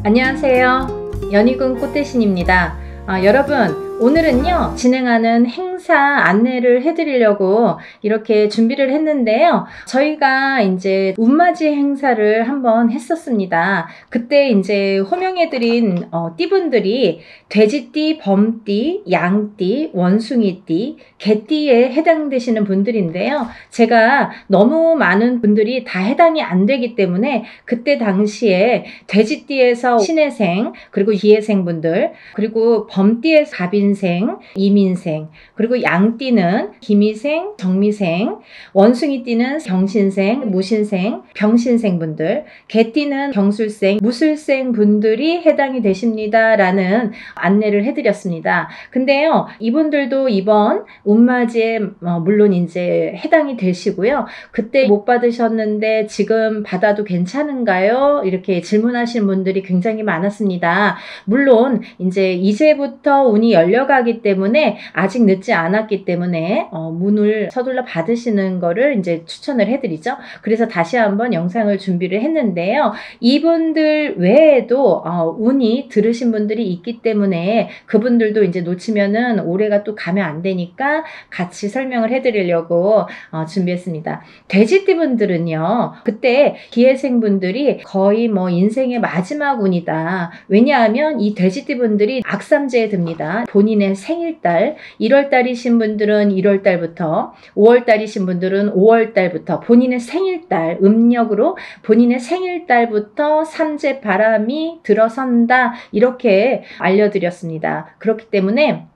안녕하세요. 연희군 꽃대신입니다. 여러분, 오늘은요 진행하는 행사 안내를 해드리려고 이렇게 준비를 했는데요. 저희가 이제 운맞이 행사를 한번 했었습니다. 그때 이제 호명해드린 띠분들이 돼지띠, 범띠, 양띠, 원숭이띠, 개띠에 해당되시는 분들인데요. 제가 너무 많은 분들이 다 해당이 안 되기 때문에 그때 당시에 돼지띠에서 신해생, 그리고 기해생 분들, 그리고 범띠에서 갑인생, 이민생, 그리고 양띠는 기미생, 정미생, 원숭이띠는 경신생, 무신생, 병신생 분들, 개띠는 경술생, 무술생 분들이 해당이 되십니다 라는 안내를 해드렸습니다. 근데요, 이분들도 이번 운맞이에 물론 이제 해당이 되시고요. 그때 못 받으셨는데 지금 받아도 괜찮은가요? 이렇게 질문하시는 분들이 굉장히 많았습니다. 물론 이제부터 운이 열려가기 때문에 아직 늦지 않았기 때문에 문을 서둘러 받으시는 거를 이제 추천을 해드리죠. 그래서 다시 한번 영상을 준비를 했는데요. 이분들 외에도 운이 들으신 분들이 있기 때문에 그분들도 이제 놓치면은 올해가 또 가면 안 되니까 같이 설명을 해드리려고 준비했습니다. 돼지띠 분들은요, 그때 기해생 분들이 거의 뭐 인생의 마지막 운이다. 왜냐하면 이 돼지띠 분들이 악삼재에 듭니다. 본인의 생일달, 1월달이신 분들은 1월달부터, 5월달이신 분들은 5월달부터 본인의 생일달, 음력으로 본인의 생일달부터 삼재 바람이 들어선다. 이렇게 알려드렸습니다. 그렇기 때문에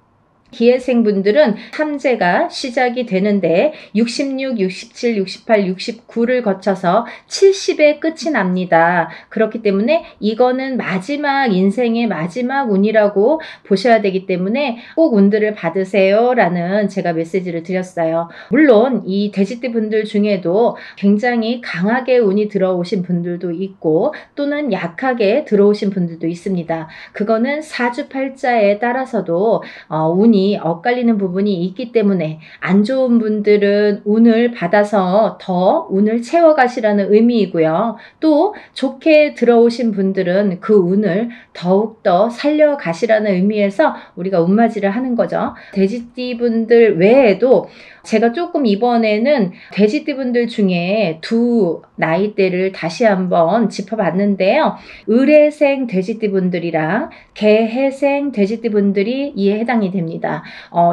기해생 분들은 삼재가 시작이 되는데 66, 67, 68, 69를 거쳐서 70에 끝이 납니다. 그렇기 때문에 이거는 마지막 인생의 마지막 운이라고 보셔야 되기 때문에 꼭 운들을 받으세요 라는 제가 메시지를 드렸어요. 물론 이 돼지띠 분들 중에도 굉장히 강하게 운이 들어오신 분들도 있고 또는 약하게 들어오신 분들도 있습니다. 그거는 사주팔자에 따라서도 운이 엇갈리는 부분이 있기 때문에 안 좋은 분들은 운을 받아서 더 운을 채워가시라는 의미이고요. 또 좋게 들어오신 분들은 그 운을 더욱더 살려가시라는 의미에서 우리가 운맞이를 하는 거죠. 돼지띠 분들 외에도 제가 조금 이번에는 돼지띠 분들 중에 두 나이대를 다시 한번 짚어봤는데요. 을해생 돼지띠 분들이랑 개해생 돼지띠 분들이 이에 해당이 됩니다.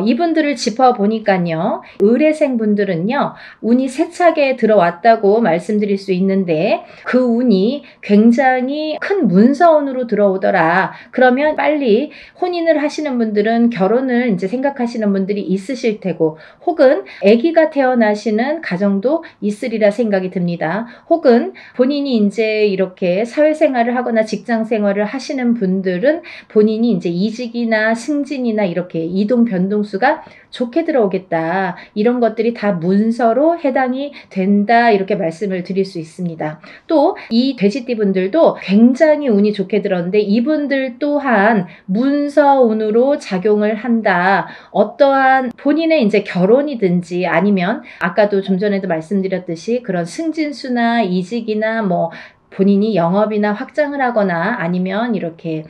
이분들을 짚어보니까요. 을해생 분들은요. 운이 세차게 들어왔다고 말씀드릴 수 있는데 그 운이 굉장히 큰 문서운으로 들어오더라. 그러면 빨리 혼인을 하시는 분들은 결혼을 이제 생각하시는 분들이 있으실 테고 혹은 아기가 태어나시는 가정도 있으리라 생각이 듭니다. 혹은 본인이 이제 이렇게 사회생활을 하거나 직장생활을 하시는 분들은 본인이 이제 이직이나 승진이나 이렇게 이동 변동수가 좋게 들어오겠다. 이런 것들이 다 문서로 해당이 된다. 이렇게 말씀을 드릴 수 있습니다. 또 이 돼지띠 분들도 굉장히 운이 좋게 들었는데 이분들 또한 문서운으로 작용을 한다. 어떠한 본인의 이제 결혼이든지 아니면 아까도 좀 전에도 말씀드렸듯이 그런 승진수나 이직이나 뭐 본인이 영업이나 확장을 하거나 아니면 이렇게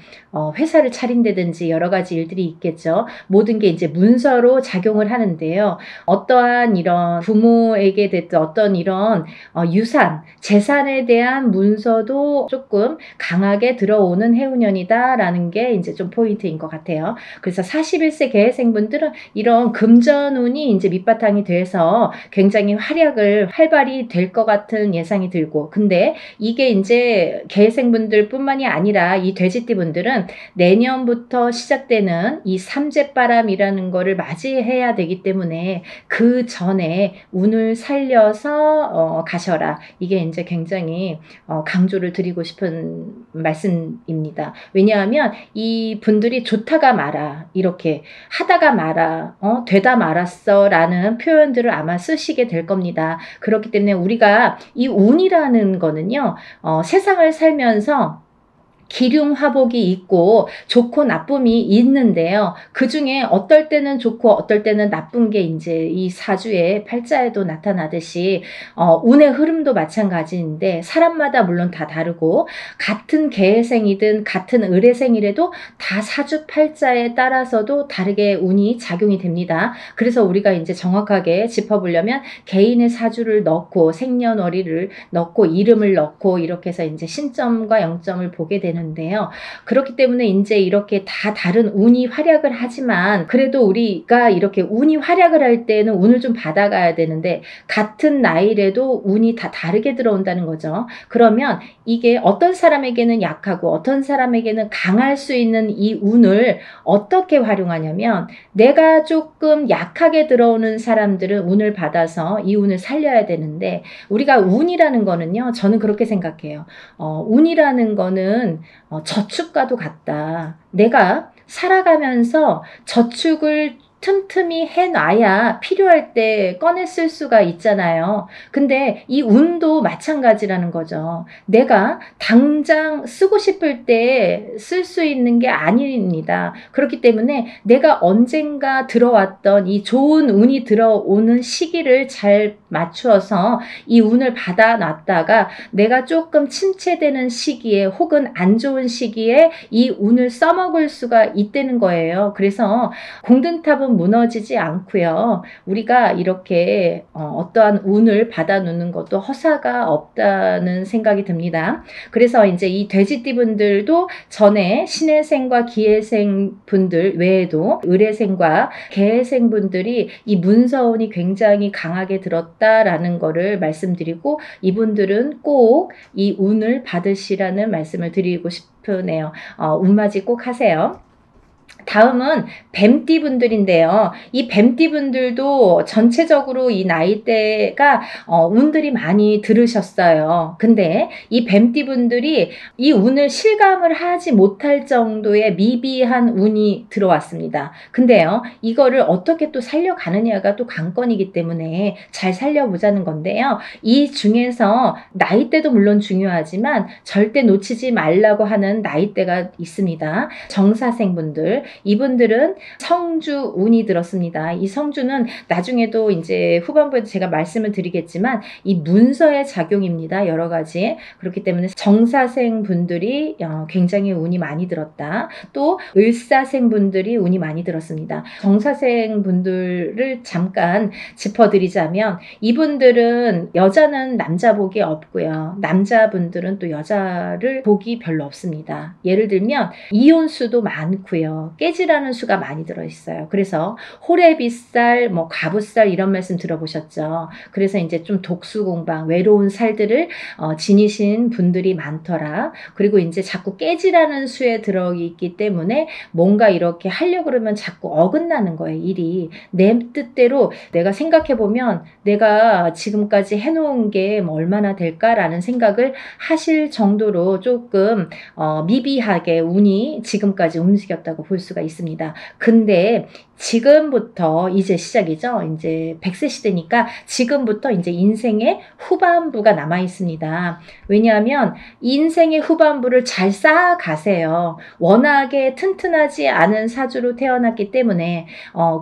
회사를 차린다든지 여러 가지 일들이 있겠죠. 모든 게 이제 문서로 작용을 하는데요. 어떠한 이런 부모에게 됐든 어떤 이런 유산, 재산에 대한 문서도 조금 강하게 들어오는 해운년이다라는 게 이제 좀 포인트인 것 같아요. 그래서 41세 개해생분들은 이런 금전운이 이제 밑바탕이 돼서 굉장히 활발히 될 것 같은 예상이 들고 근데 이게 이제 개해생분들 뿐만이 아니라 이 돼지띠 분들은 내년부터 시작되는 이 삼재바람이라는 거를 맞이해야 되기 때문에 그 전에 운을 살려서 가셔라. 이게 이제 굉장히 강조를 드리고 싶은 말씀입니다. 왜냐하면 이 분들이 좋다가 말아, 이렇게 하다가 말아, 되다 말았어 라는 표현들을 아마 쓰시게 될 겁니다. 그렇기 때문에 우리가 이 운이라는 거는요, 세상을 살면서 기륭화복이 있고 좋고 나쁨이 있는데요. 그 중에 어떨 때는 좋고 어떨 때는 나쁜 게 이제 이 사주의 팔자에도 나타나듯이 운의 흐름도 마찬가지인데 사람마다 물론 다 다르고 같은 계생이든 같은 을해생이라도 다 사주 팔자에 따라서도 다르게 운이 작용이 됩니다. 그래서 우리가 이제 정확하게 짚어보려면 개인의 사주를 넣고 생년월일을 넣고 이름을 넣고 이렇게 해서 이제 신점과 영점을 보게 되는데요. 그렇기 때문에 이제 이렇게 다 다른 운이 활약을 하지만 그래도 우리가 이렇게 운이 활약을 할 때는 운을 좀 받아가야 되는데 같은 나이라도 운이 다 다르게 들어온다는 거죠. 그러면 이게 어떤 사람에게는 약하고 어떤 사람에게는 강할 수 있는 이 운을 어떻게 활용하냐면 내가 조금 약하게 들어오는 사람들은 운을 받아서 이 운을 살려야 되는데 우리가 운이라는 거는요. 저는 그렇게 생각해요. 운이라는 거는 저축과도 같다. 내가 살아가면서 저축을 틈틈이 해놔야 필요할 때 꺼내 쓸 수가 있잖아요. 근데 이 운도 마찬가지라는 거죠. 내가 당장 쓰고 싶을 때 쓸 수 있는 게 아닙니다. 그렇기 때문에 내가 언젠가 들어왔던 이 좋은 운이 들어오는 시기를 잘 맞추어서 이 운을 받아놨다가 내가 조금 침체되는 시기에 혹은 안 좋은 시기에 이 운을 써먹을 수가 있다는 거예요. 그래서 공든탑은 무너지지 않고요. 우리가 이렇게 어떠한 운을 받아놓는 것도 허사가 없다는 생각이 듭니다. 그래서 이제 이 돼지띠분들도 전에 신해생과 기해생 분들 외에도 을해생과 개해생 분들이 이 문서운이 굉장히 강하게 들었다라는 거를 말씀드리고 이분들은 꼭 이 운을 받으시라는 말씀을 드리고 싶으네요. 운맞이 꼭 하세요. 다음은 뱀띠 분들인데요. 이 뱀띠 분들도 전체적으로 이 나이대가 운들이 많이 들으셨어요. 근데 이 뱀띠 분들이 이 운을 실감을 하지 못할 정도의 미비한 운이 들어왔습니다. 근데요, 이거를 어떻게 또 살려가느냐가 또 관건이기 때문에 잘 살려보자는 건데요. 이 중에서 나이대도 물론 중요하지만 절대 놓치지 말라고 하는 나이대가 있습니다. 정사생분들, 이분들은 성주 운이 들었습니다. 이 성주는 나중에도 이제 후반부에도 제가 말씀을 드리겠지만 이 문서의 작용입니다. 여러 가지. 그렇기 때문에 정사생 분들이 굉장히 운이 많이 들었다. 또 을사생 분들이 운이 많이 들었습니다. 정사생 분들을 잠깐 짚어드리자면 이분들은 여자는 남자 복이 없고요. 남자분들은 또 여자를 복이 별로 없습니다. 예를 들면 이혼수도 많고요. 깨지라는 수가 많이 들어있어요. 그래서 호래비살, 가부살 이런 말씀 들어보셨죠. 그래서 이제 좀 독수공방, 외로운 살들을 지니신 분들이 많더라. 그리고 이제 자꾸 깨지라는 수에 들어있기 때문에 뭔가 이렇게 하려고 그러면 자꾸 어긋나는 거예요. 일이. 내 뜻대로 내가 생각해보면 내가 지금까지 해놓은 게 뭐 얼마나 될까라는 생각을 하실 정도로 조금 미비하게 운이 지금까지 움직였다고 볼 수가 있습니다. 근데 지금부터 이제 시작이죠. 이제 100세 시대니까 지금부터 이제 인생의 후반부가 남아 있습니다. 왜냐하면 인생의 후반부를 잘 쌓아가세요. 워낙에 튼튼하지 않은 사주로 태어났기 때문에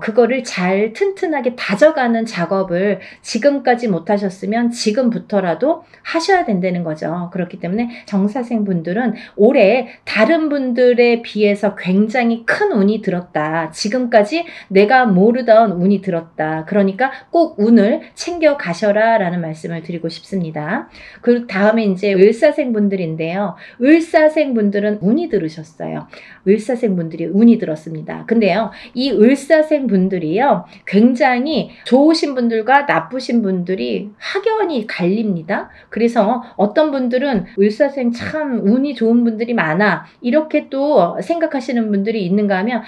그거를 잘 튼튼하게 다져가는 작업을 지금까지 못하셨으면 지금부터라도 하셔야 된다는 거죠. 그렇기 때문에 정사생 분들은 올해 다른 분들에 비해서 굉장히 큰 운이 들었다. 지금까지 내가 모르던 운이 들었다. 그러니까 꼭 운을 챙겨 가셔라 라는 말씀을 드리고 싶습니다. 그 다음에 이제 을사생 분들인데요. 을사생 분들은 운이 들으셨어요. 을사생 분들이 운이 들었습니다. 근데요, 이 을사생 분들이요, 굉장히 좋으신 분들과 나쁘신 분들이 확연히 갈립니다. 그래서 어떤 분들은 을사생 참 운이 좋은 분들이 많아. 이렇게 또 생각하시는 분들이 있는가 하면,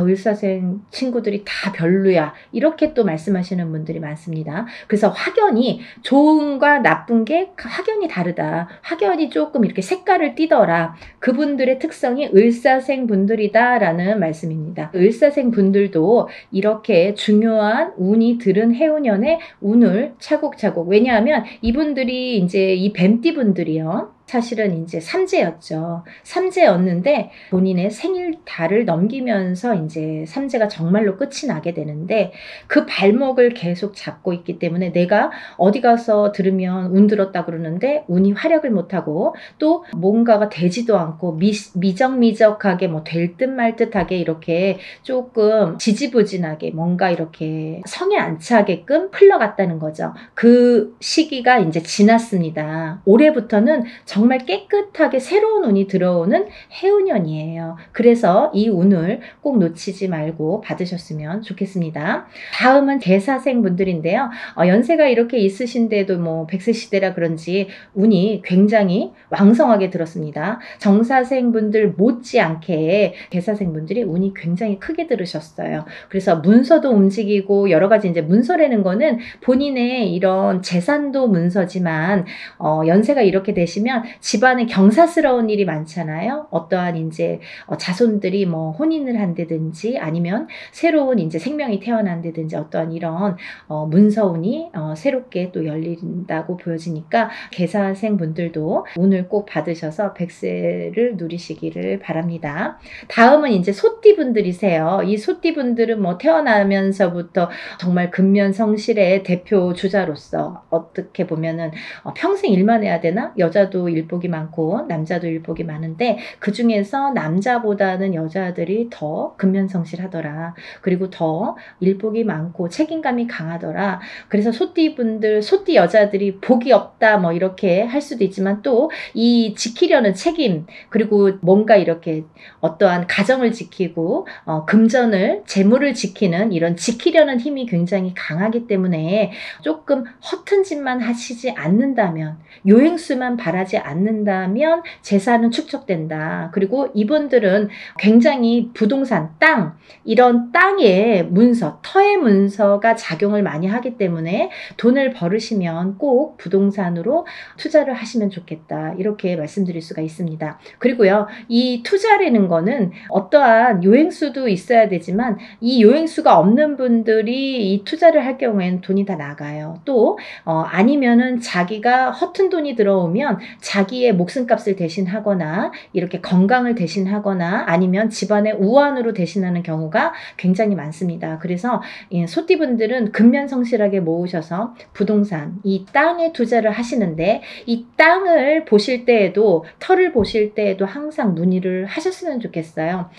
을사생 친구들이 다 별로야. 이렇게 또 말씀하시는 분들이 많습니다. 그래서 확연히 좋은과 나쁜 게 확연히 다르다. 확연히 조금 이렇게 색깔을 띠더라. 그분들의 특성이 을사생 분들이다라는 말씀입니다. 을사생 분들도 이렇게 중요한 운이 들은 해운년에 운을 차곡차곡, 왜냐하면 이분들이 이제 이 뱀띠 분들이요, 사실은 이제 삼재였죠. 삼재였는데 본인의 생일 달을 넘기면서 이제 삼재가 정말로 끝이 나게 되는데 그 발목을 계속 잡고 있기 때문에 내가 어디 가서 들으면 운 들었다 그러는데 운이 활약을 못하고 또 뭔가가 되지도 않고 미적미적하게 뭐 될 듯 말 듯하게 이렇게 조금 지지부진하게 뭔가 이렇게 성에 안 차게끔 흘러갔다는 거죠. 그 시기가 이제 지났습니다. 올해부터는 정말 깨끗하게 새로운 운이 들어오는 해운년이에요. 그래서 이 운을 꼭 놓치지 말고 받으셨으면 좋겠습니다. 다음은 개사생 분들인데요. 연세가 이렇게 있으신데도 뭐 100세 시대라 그런지 운이 굉장히 왕성하게 들었습니다. 정사생 분들 못지않게 개사생 분들이 운이 굉장히 크게 들으셨어요. 그래서 문서도 움직이고 여러 가지 이제 문서라는 거는 본인의 이런 재산도 문서지만 연세가 이렇게 되시면 집안에 경사스러운 일이 많잖아요. 어떠한 이제 자손들이 뭐 혼인을 한다든지 아니면 새로운 이제 생명이 태어난다든지 어떠한 이런 문서운이 새롭게 또 열린다고 보여지니까 개사생 분들도 운을 꼭 받으셔서 100세를 누리시기를 바랍니다. 다음은 이제 소띠 분들이세요. 이 소띠 분들은 뭐 태어나면서부터 정말 근면성실의 대표 주자로서 어떻게 보면은 평생 일만 해야 되나? 여자도 일복이 많고 남자도 일복이 많은데 그 중에서 남자보다는 여자들이 더 근면성실하더라. 그리고 더 일복이 많고 책임감이 강하더라. 그래서 소띠 분들, 소띠 여자들이 복이 없다 뭐 이렇게 할 수도 있지만 또 이 지키려는 책임 그리고 뭔가 이렇게 어떠한 가정을 지키고 금전을 재물을 지키는 이런 지키려는 힘이 굉장히 강하기 때문에 조금 허튼 짓만 하시지 않는다면 요행수만 바라지 않는다면 재산은 축적된다. 그리고 이분들은 굉장히 부동산, 땅 이런 땅의 문서, 터의 문서가 작용을 많이 하기 때문에 돈을 벌으시면 꼭 부동산으로 투자를 하시면 좋겠다. 이렇게 말씀드릴 수가 있습니다. 그리고요, 이 투자라는 거는 어떠한 요행수도 있어야 되지만 이 요행수가 없는 분들이 이 투자를 할 경우에는 돈이 다 나가요. 또 아니면은 자기가 허튼 돈이 들어오면 자기의 목숨값을 대신하거나 이렇게 건강을 대신하거나 아니면 집안의 우환으로 대신하는 경우가 굉장히 많습니다. 그래서 소띠분들은 근면성실하게 모으셔서 부동산, 이 땅에 투자를 하시는데 이 땅을 보실 때에도 터를 보실 때에도 항상 문의를 하셨으면 좋겠어요.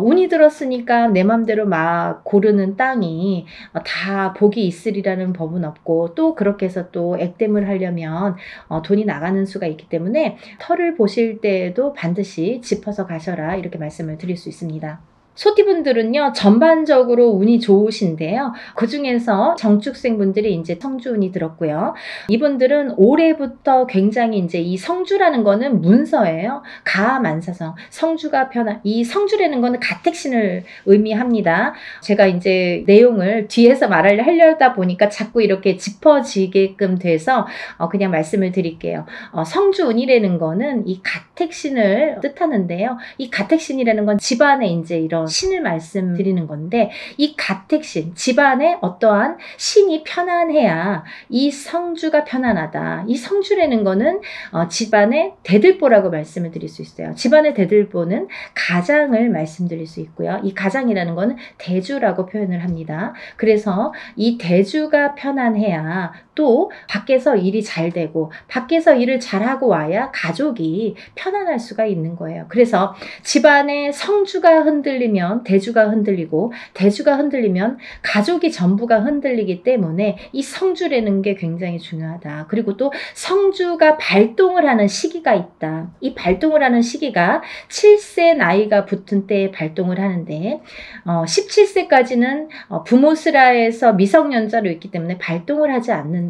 운이 들었으니까 내 맘대로 막 고르는 땅이 다 복이 있으리라는 법은 없고 또 그렇게 해서 또 액땜을 하려면 돈이 나가는 수가 있기 때문에 터를 보실 때에도 반드시 짚어서 가셔라 이렇게 말씀을 드릴 수 있습니다. 소띠분들은요, 전반적으로 운이 좋으신데요. 그 중에서 정축생 분들이 이제 성주운이 들었고요. 이분들은 올해부터 굉장히 이제 이 성주라는 거는 문서예요. 가만사성. 성주가 편한, 이 성주라는 거는 가택신을 의미합니다. 제가 이제 내용을 뒤에서 하려다 보니까 자꾸 이렇게 짚어지게끔 돼서 그냥 말씀을 드릴게요. 성주운이라는 거는 이 가택신을 뜻하는데요. 이 가택신이라는 건 집안에 이제 이런 신을 말씀드리는 건데 이 가택신, 집안에 어떠한 신이 편안해야 이 성주가 편안하다. 이 성주라는 거는 집안의 대들보라고 말씀을 드릴 수 있어요. 집안의 대들보는 가장을 말씀드릴 수 있고요. 이 가장이라는 거는 대주라고 표현을 합니다. 그래서 이 대주가 편안해야 또 밖에서 일이 잘 되고 밖에서 일을 잘하고 와야 가족이 편안할 수가 있는 거예요. 그래서 집안의 성주가 흔들리면 대주가 흔들리고 대주가 흔들리면 가족이 전부가 흔들리기 때문에 이 성주라는 게 굉장히 중요하다. 그리고 또 성주가 발동을 하는 시기가 있다. 이 발동을 하는 시기가 7세 나이가 붙은 때에 발동을 하는데 17세까지는 부모스라에서 미성년자로 있기 때문에 발동을 하지 않는다.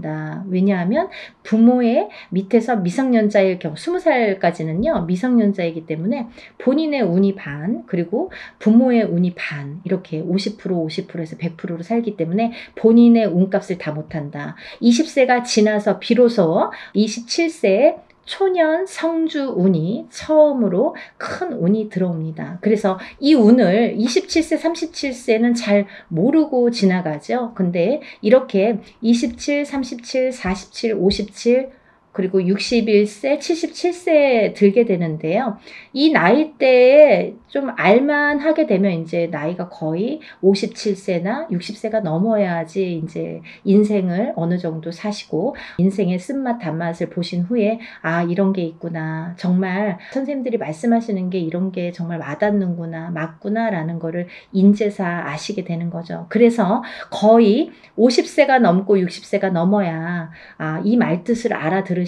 왜냐하면 부모의 밑에서 미성년자일 경우 20살까지는요 미성년자이기 때문에 본인의 운이 반 그리고 부모의 운이 반 이렇게 50% 50%에서 100%로 살기 때문에 본인의 운값을 다 못한다. 20세가 지나서 비로소 27세에 초년 성주 운이 처음으로 큰 운이 들어옵니다. 그래서 이 운을 27세, 37세는 잘 모르고 지나가죠. 근데 이렇게 27, 37, 47, 57 그리고 61세, 77세에 들게 되는데요. 이 나이대에 좀 알만하게 되면 이제 나이가 거의 57세나 60세가 넘어야지 이제 인생을 어느 정도 사시고 인생의 쓴맛 단맛을 보신 후에 아, 이런 게 있구나. 정말 선생님들이 말씀하시는 게 이런 게 정말 와닿는구나, 맞구나라는 거를 인제사 아시게 되는 거죠. 그래서 거의 50세가 넘고 60세가 넘어야 이 말뜻을 알아들으시고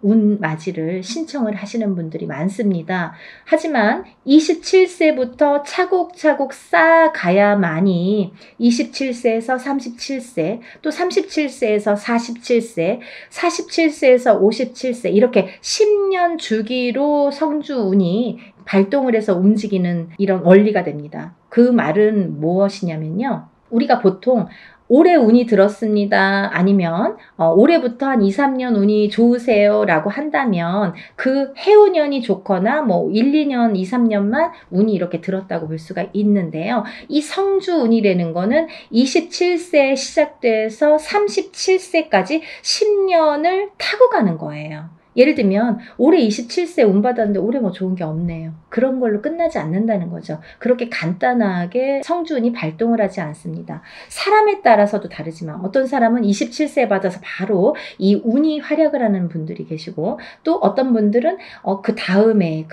운맞이를 신청을 하시는 분들이 많습니다. 하지만 27세부터 차곡차곡 쌓아가야만이 27세에서 37세, 또 37세에서 47세, 47세에서 57세 이렇게 10년 주기로 성주운이 발동을 해서 움직이는 이런 원리가 됩니다. 그 말은 무엇이냐면요. 우리가 보통 올해 운이 들었습니다. 아니면 올해부터 한 2, 3년 운이 좋으세요 라고 한다면 그 해운년이 좋거나 뭐 1, 2년, 2, 3년만 운이 이렇게 들었다고 볼 수가 있는데요. 이 성주운이라는 거는 27세에 시작돼서 37세까지 10년을 타고 가는 거예요. 예를 들면 올해 27세 운 받았는데 올해 뭐 좋은 게 없네요. 그런 걸로 끝나지 않는다는 거죠. 그렇게 간단하게 성주운이 발동을 하지 않습니다. 사람에 따라서도 다르지만 어떤 사람은 27세 받아서 바로 이 운이 활약을 하는 분들이 계시고 또 어떤 분들은 그 다음에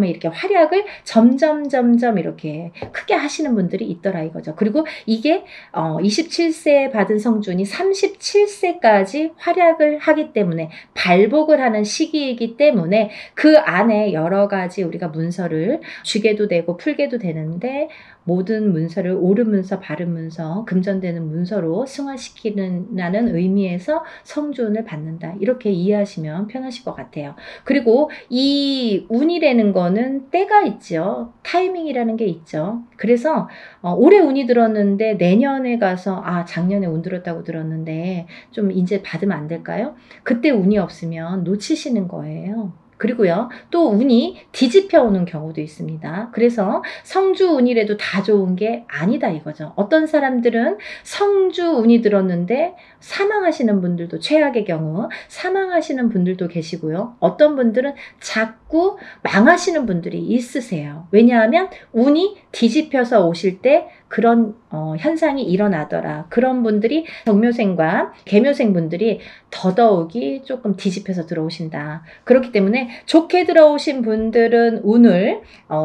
이렇게 활약을 점점 이렇게 크게 하시는 분들이 있더라 이거죠. 그리고 이게 27세에 받은 성주운이 37세까지 활약을 하기 때문에 발복을 하는 시기이기 때문에 그 안에 여러 가지 우리가 문서를 쥐게도 되고 풀게도 되는데 모든 문서를 옳은 문서, 바른 문서, 금전되는 문서로 승화시키는 의미에서 성주운을 받는다. 이렇게 이해하시면 편하실 것 같아요. 그리고 이 운이라는 거는 때가 있죠. 타이밍이라는 게 있죠. 그래서 올해 운이 들었는데 내년에 가서 작년에 운 들었다고 들었는데 좀 이제 받으면 안 될까요? 그때 운이 없으면 놓치시는 거예요. 그리고요, 또 운이 뒤집혀 오는 경우도 있습니다. 그래서 성주운이라도 다 좋은 게 아니다 이거죠. 어떤 사람들은 성주운이 들었는데 사망하시는 분들도 최악의 경우 사망하시는 분들도 계시고요. 어떤 분들은 자꾸 망하시는 분들이 있으세요. 왜냐하면 운이 뒤집혀서 오실 때 그런 현상이 일어나더라. 그런 분들이 정묘생과 계묘생 분들이 더더욱이 조금 뒤집혀서 들어오신다. 그렇기 때문에 좋게 들어오신 분들은 운을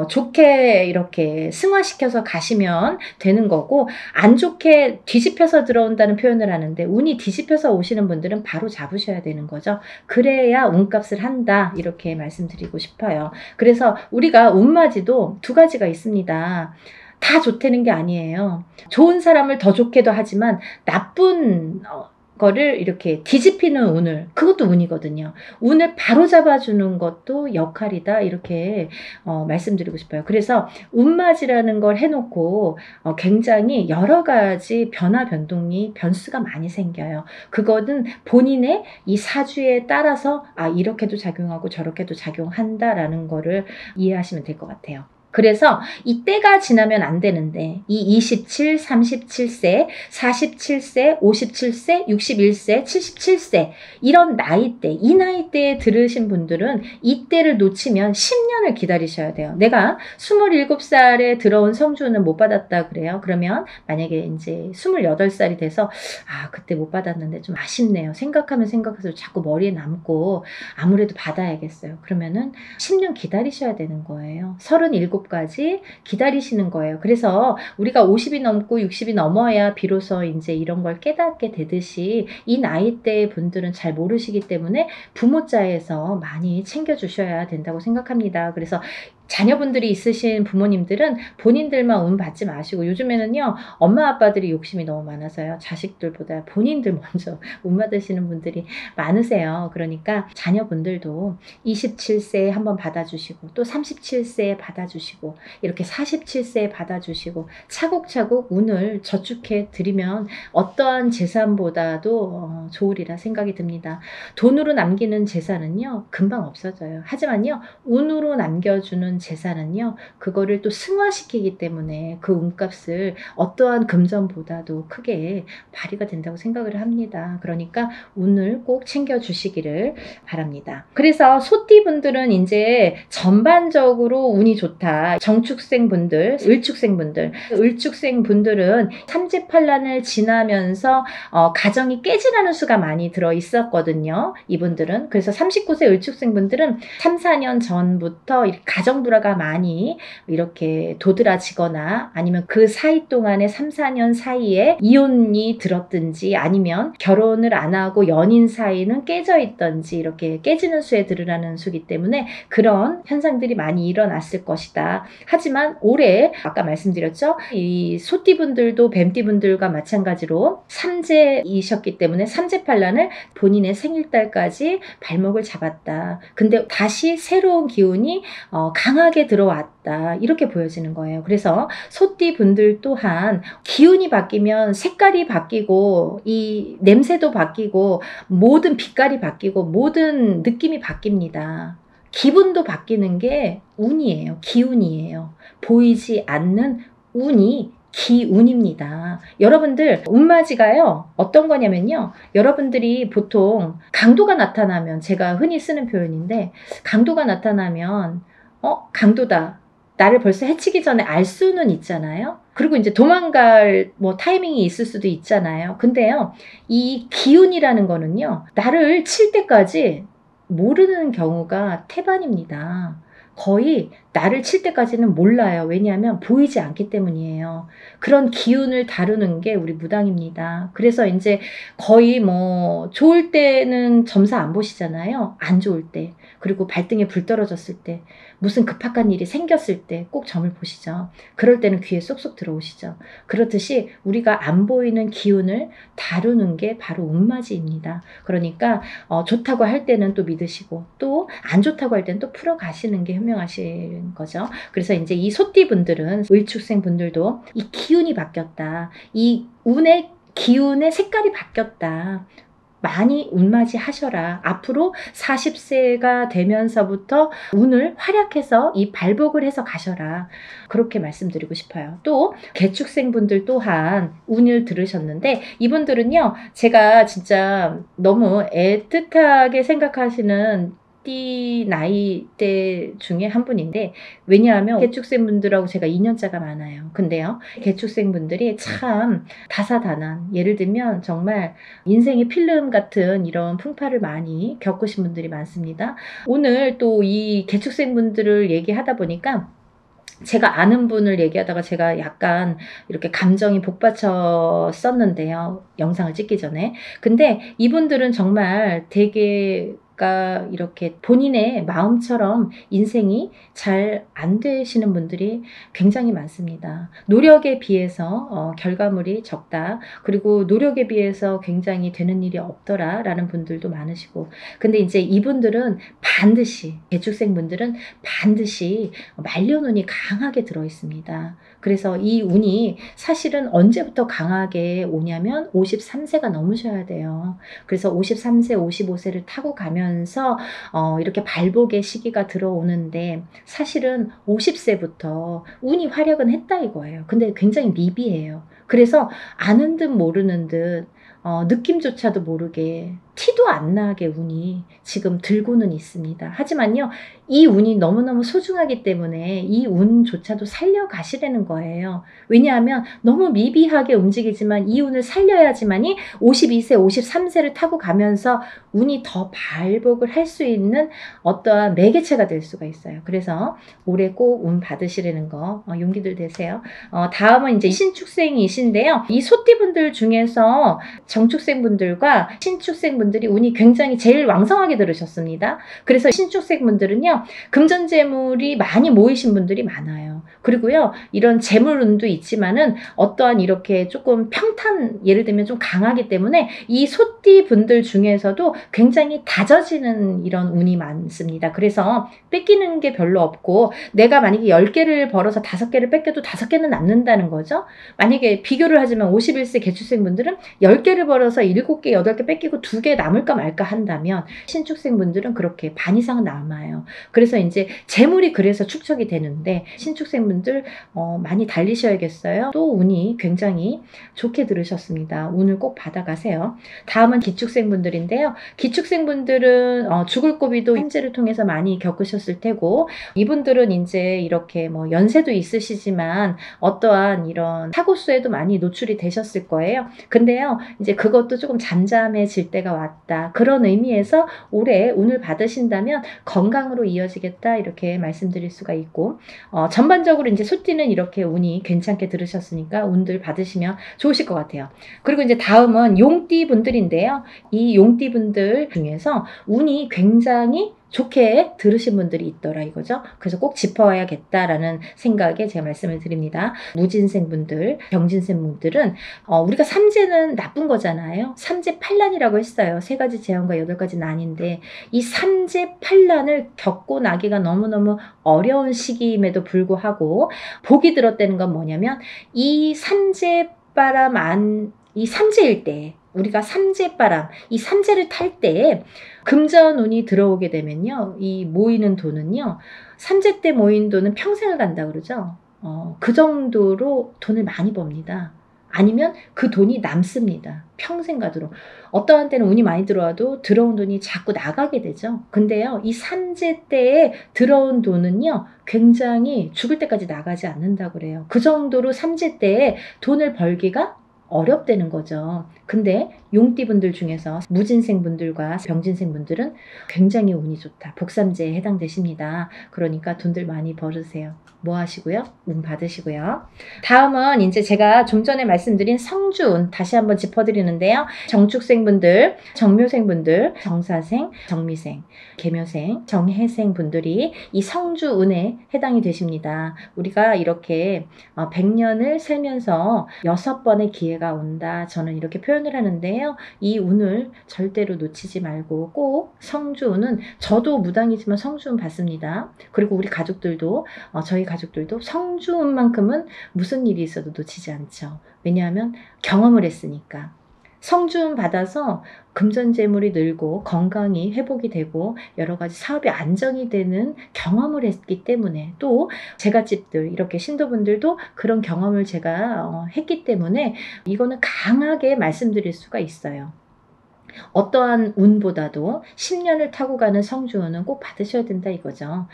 좋게 이렇게 승화시켜서 가시면 되는 거고 안 좋게 뒤집혀서 들어온다는 표현을 하는데 운이 뒤집혀서 오시는 분들은 바로 잡으셔야 되는 거죠. 그래야 운값을 한다. 이렇게 말씀드리고 싶어요. 그래서 우리가 운맞이도 두 가지가 있습니다. 다 좋다는 게 아니에요. 좋은 사람을 더 좋게도 하지만 나쁜 거를 이렇게 뒤집히는 운을, 그것도 운이거든요. 운을 바로 잡아주는 것도 역할이다. 이렇게 말씀드리고 싶어요. 그래서 운맞이라는 걸 해놓고 굉장히 여러 가지 변동이 변수가 많이 생겨요. 그거는 본인의 이 사주에 따라서 이렇게도 작용하고 저렇게도 작용한다라는 거를 이해하시면 될 것 같아요. 그래서 이 때가 지나면 안 되는데 이 27, 37세, 47세, 57세, 61세, 77세 이런 나이대, 이 나이대에 들으신 분들은 이 때를 놓치면 10년을 기다리셔야 돼요. 내가 27살에 들어온 성주는 못 받았다 그래요. 그러면 만약에 이제 28살이 돼서 그때 못 받았는데 좀 아쉽네요. 생각하면 생각해서 자꾸 머리에 남고 아무래도 받아야겠어요. 그러면은 10년 기다리셔야 되는 거예요. 37까지 기다리시는 거예요. 그래서 우리가 50이 넘고 60이 넘어야 비로소 이제 이런 걸 깨닫게 되듯이 이 나이대 분들은 잘 모르시기 때문에 부모자에서 많이 챙겨주셔야 된다고 생각합니다. 그래서 자녀분들이 있으신 부모님들은 본인들만 운 받지 마시고 요즘에는요 엄마 아빠들이 욕심이 너무 많아서요 자식들보다 본인들 먼저 운 받으시는 분들이 많으세요. 그러니까 자녀분들도 27세에 한번 받아주시고 또 37세에 받아주시고 이렇게 47세에 받아주시고 차곡차곡 운을 저축해 드리면 어떠한 재산보다도 좋으리라 생각이 듭니다. 돈으로 남기는 재산은요 금방 없어져요. 하지만요 운으로 남겨주는 재산은요, 그거를 또 승화시키기 때문에 그 운값을 어떠한 금전보다도 크게 발휘가 된다고 생각을 합니다. 그러니까 운을 꼭 챙겨주시기를 바랍니다. 그래서 소띠분들은 이제 전반적으로 운이 좋다. 정축생분들, 을축생분들은 삼재팔란을 지나면서 가정이 깨지라는 수가 많이 들어 있었거든요. 이분들은. 그래서 39세 을축생분들은 3, 4년 전부터 가정 불화가 많이 이렇게 도드라지거나 아니면 그 사이 동안에 3, 4년 사이에 이혼이 들었든지 아니면 결혼을 안 하고 연인 사이는 깨져 있던지 이렇게 깨지는 수에 들으라는 수기 때문에 그런 현상들이 많이 일어났을 것이다. 하지만 올해 아까 말씀드렸죠. 이 소띠분들도 뱀띠분들과 마찬가지로 삼재이셨기 때문에 삼재팔란을 본인의 생일달까지 발목을 잡았다. 근데 다시 새로운 기운이 강하게 들어왔다. 이렇게 보여지는 거예요. 그래서 소띠분들 또한 기운이 바뀌면 색깔이 바뀌고 이 냄새도 바뀌고 모든 빛깔이 바뀌고 모든 느낌이 바뀝니다. 기분도 바뀌는 게 운이에요. 기운이에요. 보이지 않는 운이 기운입니다. 여러분들 운맞이가요 어떤 거냐면요, 여러분들이 보통 강도가 나타나면, 제가 흔히 쓰는 표현인데, 강도가 나타나면 강도다, 나를 벌써 해치기 전에 알 수는 있잖아요. 그리고 이제 도망갈 타이밍이 있을 수도 있잖아요. 근데요, 이 기운이라는 거는요, 나를 칠 때까지 모르는 경우가 태반입니다. 거의 나를 칠 때까지는 몰라요. 왜냐하면 보이지 않기 때문이에요. 그런 기운을 다루는 게 우리 무당입니다. 그래서 이제 거의 좋을 때는 점사 안 보시잖아요. 안 좋을 때. 그리고 발등에 불 떨어졌을 때, 무슨 급박한 일이 생겼을 때 꼭 점을 보시죠. 그럴 때는 귀에 쏙쏙 들어오시죠. 그렇듯이 우리가 안 보이는 기운을 다루는 게 바로 운맞이입니다. 그러니까 좋다고 할 때는 또 믿으시고 또 안 좋다고 할 때는 또 풀어가시는 게 현명하신 거죠. 그래서 이제 이 소띠분들은, 을축생 분들도 이 기운이 바뀌었다. 이 운의 기운의 색깔이 바뀌었다. 많이 운맞이 하셔라. 앞으로 40세가 되면서부터 운을 활약해서 이 발복을 해서 가셔라. 그렇게 말씀드리고 싶어요. 또 개축생분들 또한 운을 들으셨는데, 이분들은요, 제가 진짜 너무 애틋하게 생각하시는 띠 나이대 중에 한 분인데, 왜냐하면 개축생분들하고 제가 2년차가 많아요. 근데요, 개축생분들이 참 다사다난, 예를 들면 정말 인생의 필름 같은 이런 풍파를 많이 겪으신 분들이 많습니다. 오늘 또 이 개축생분들을 얘기하다 보니까 제가 아는 분을 얘기하다가 제가 약간 이렇게 감정이 복받쳤었는데요, 영상을 찍기 전에. 근데 이분들은 정말 되게 이렇게 본인의 마음처럼 인생이 잘 안 되시는 분들이 굉장히 많습니다. 노력에 비해서 결과물이 적다. 그리고 노력에 비해서 굉장히 되는 일이 없더라 라는 분들도 많으시고. 근데 이제 이분들은 반드시, 개축생 분들은 반드시 말년운이 강하게 들어 있습니다. 그래서 이 운이 사실은 언제부터 강하게 오냐면 53세가 넘으셔야 돼요. 그래서 53세, 55세를 타고 가면서 이렇게 발복의 시기가 들어오는데, 사실은 50세부터 운이 활약은 했다 이거예요. 근데 굉장히 미비해요. 그래서 아는 듯 모르는 듯 느낌조차도 모르게, 티도 안 나게 운이 지금 들고는 있습니다. 하지만요, 이 운이 너무너무 소중하기 때문에 이 운조차도 살려가시라는 거예요. 왜냐하면 너무 미비하게 움직이지만 이 운을 살려야지만이 52세, 53세를 타고 가면서 운이 더 발복을 할 수 있는 어떠한 매개체가 될 수가 있어요. 그래서 올해 꼭 운 받으시라는 거 용기들 되세요. 다음은 이제 신축생이신데요. 이 소띠분들 중에서 정축생분들과 신축생분들이 운이 굉장히 제일 왕성하게 들으셨습니다. 그래서 신축생분들은요, 금전재물이 많이 모이신 분들이 많아요. 그리고요, 이런 재물운도 있지만은 어떠한 이렇게 조금 평탄, 예를 들면 좀 강하기 때문에 이 소띠 분들 중에서도 굉장히 다져지는 이런 운이 많습니다. 그래서 뺏기는 게 별로 없고, 내가 만약에 10개를 벌어서 5개를 뺏겨도 5개는 남는다는 거죠. 만약에 비교를 하지만 51세 개축생 분들은 10개를 벌어서 7개, 8개 뺏기고 2개 남을까 말까 한다면, 신축생 분들은 그렇게 반 이상은 남아요. 그래서 이제 재물이 그래서 축적이 되는데, 신축생 분들 많이 달리셔야겠어요. 또 운이 굉장히 좋게 들으셨습니다. 운을 꼭 받아가세요. 다음은 기축생 분들인데요. 기축생 분들은 죽을 고비도 현재를 통해서 많이 겪으셨을 테고, 이분들은 이제 이렇게 뭐 연세도 있으시지만 어떠한 이런 사고수에도 많이 노출이 되셨을 거예요. 근데요, 이제 그것도 조금 잠잠해질 때가 왔다. 그런 의미에서 올해 운을 받으신다면 건강으로 이어지겠다, 이렇게 말씀드릴 수가 있고, 전반적으로 이제 소띠는 이렇게 운이 괜찮게 들으셨으니까 운들 받으시면 좋으실 것 같아요. 그리고 이제 다음은 용띠 분들인데요. 이 용띠 분들 중에서 운이 굉장히 좋게 들으신 분들이 있더라 이거죠. 그래서 꼭 짚어야겠다라는 생각에 제가 말씀을 드립니다. 무진생 분들, 병진생 분들은 우리가 삼재는 나쁜 거잖아요. 삼재팔란이라고 했어요. 3가지 재앙과 8가지 난인데, 이 삼재팔란을 겪고 나기가 너무너무 어려운 시기임에도 불구하고 복이 들었다는 건 뭐냐면, 이 삼재바람 이 삼재일 때, 우리가 삼재바람, 이 삼재를 탈 때에 금전운이 들어오게 되면요, 이 모이는 돈은요, 삼재 때 모인 돈은 평생을 간다 그러죠. 그 정도로 돈을 많이 법니다. 아니면 그 돈이 남습니다. 평생 가도록. 어떠한 때는 운이 많이 들어와도 들어온 돈이 자꾸 나가게 되죠. 근데요, 이 삼재 때에 들어온 돈은요, 굉장히 죽을 때까지 나가지 않는다고 그래요. 그 정도로 삼재 때에 돈을 벌기가 어렵다는 거죠. 근데 용띠분들 중에서 무진생분들과 병진생분들은 굉장히 운이 좋다. 복삼재에 해당되십니다. 그러니까 돈들 많이 벌으세요. 뭐 하시고요? 운 받으시고요. 다음은 이제 제가 좀 전에 말씀드린 성주운 다시 한번 짚어드리는데요. 정축생분들, 정묘생분들, 정사생, 정미생, 계묘생, 정해생 분들이 이 성주운에 해당이 되십니다. 우리가 이렇게 100년을 살면서 6번의 기회가 온다. 저는 이렇게 표현을 하는데요. 이 운을 절대로 놓치지 말고 꼭 성주운은, 저도 무당이지만 성주운 받습니다. 그리고 우리 가족들도, 저희 가족들도 성주운만큼은 무슨 일이 있어도 놓치지 않죠. 왜냐하면 경험을 했으니까. 성주운 받아서 금전재물이 늘고 건강이 회복이 되고 여러 가지 사업이 안정이 되는 경험을 했기 때문에, 또 제갓집들, 이렇게 신도분들도 그런 경험을 제가 했기 때문에 이거는 강하게 말씀드릴 수가 있어요. 어떠한 운보다도 10년을 타고 가는 성주운은 꼭 받으셔야 된다 이거죠.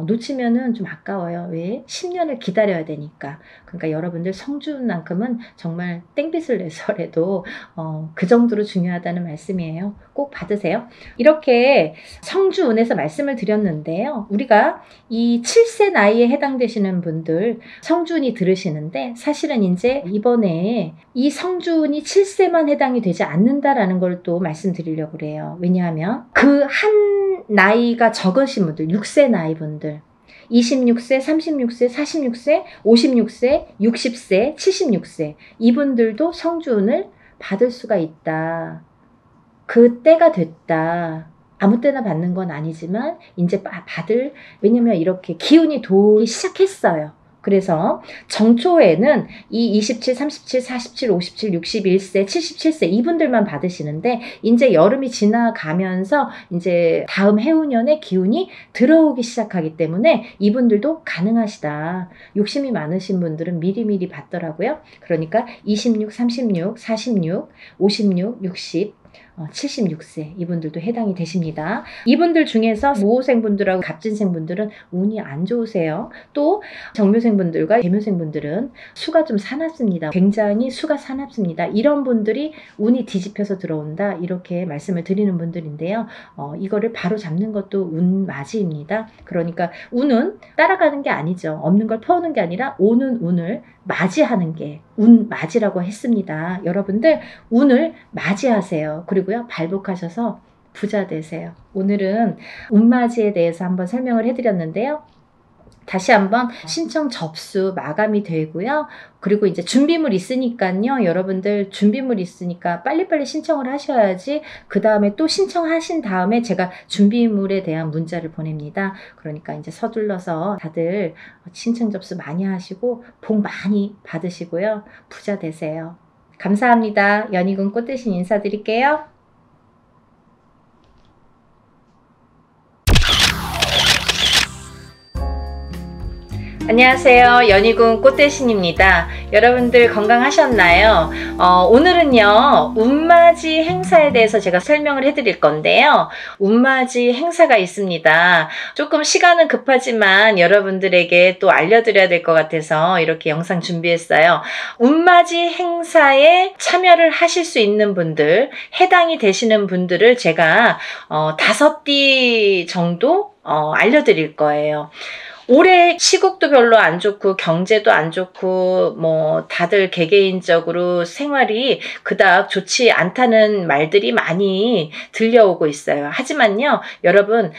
놓치면은 좀 아까워요. 왜? 10년을 기다려야 되니까. 그러니까 여러분들 성주운만큼은 정말 땡빛을 내서라도 그 정도로 중요하다는 말씀이에요. 꼭 받으세요. 이렇게 성주운에서 말씀을 드렸는데요. 우리가 이 7세 나이에 해당되시는 분들 성주운이 들으시는데, 사실은 이제 이번에 이 성주운이 7세만 해당이 되지 않는다라는 걸 또 말씀드리려고 그래요. 왜냐하면 그 한 나이가 적으신 분들, 6세 나이 분들, 26세, 36세, 46세, 56세, 60세, 76세, 이분들도 성주운을 받을 수가 있다. 그 때가 됐다. 아무 때나 받는 건 아니지만 이제 받을, 왜냐면 이렇게 기운이 돌기 시작했어요. 그래서 정초에는 이 27, 37, 47, 57, 61세, 77세 이분들만 받으시는데, 이제 여름이 지나가면서 이제 다음 해운년의 기운이 들어오기 시작하기 때문에 이분들도 가능하시다. 욕심이 많으신 분들은 미리미리 받더라고요. 그러니까 26, 36, 46, 56, 60, 76세 이분들도 해당이 되십니다. 이분들 중에서 모호생분들하고 갑진생분들은 운이 안 좋으세요. 또 정묘생분들과 계묘생분들은 수가 좀 사납습니다. 굉장히 수가 사납습니다. 이런 분들이 운이 뒤집혀서 들어온다, 이렇게 말씀을 드리는 분들인데요. 이거를 바로 잡는 것도 운맞이입니다. 그러니까 운은 따라가는 게 아니죠. 없는 걸 퍼오는 게 아니라 오는 운을 맞이하는 게 운맞이라고 했습니다. 여러분들 운을 맞이하세요. 그리고요, 발복하셔서 부자 되세요. 오늘은 운맞이에 대해서 한번 설명을 해드렸는데요. 다시 한번 신청 접수 마감이 되고요. 그리고 이제 준비물 있으니까요. 여러분들 준비물 있으니까 빨리빨리 신청을 하셔야지 그 다음에 또 신청하신 다음에 제가 준비물에 대한 문자를 보냅니다. 그러니까 이제 서둘러서 다들 신청 접수 많이 하시고 복 많이 받으시고요. 부자 되세요. 감사합니다. 연희군 꽃대신 인사드릴게요. 안녕하세요. 연희군 꽃대신입니다. 여러분들 건강하셨나요? 오늘은요, 운맞이 행사에 대해서 제가 설명을 해드릴 건데요. 운맞이 행사가 있습니다. 조금 시간은 급하지만 여러분들에게 또 알려드려야 될 것 같아서 이렇게 영상 준비했어요. 운맞이 행사에 참여를 하실 수 있는 분들, 해당이 되시는 분들을 제가 5띠 정도 알려드릴 거예요. 올해 시국도 별로 안 좋고 경제도 안 좋고 뭐 다들 개개인적으로 생활이 그닥 좋지 않다는 말들이 많이 들려오고 있어요. 하지만요, 여러분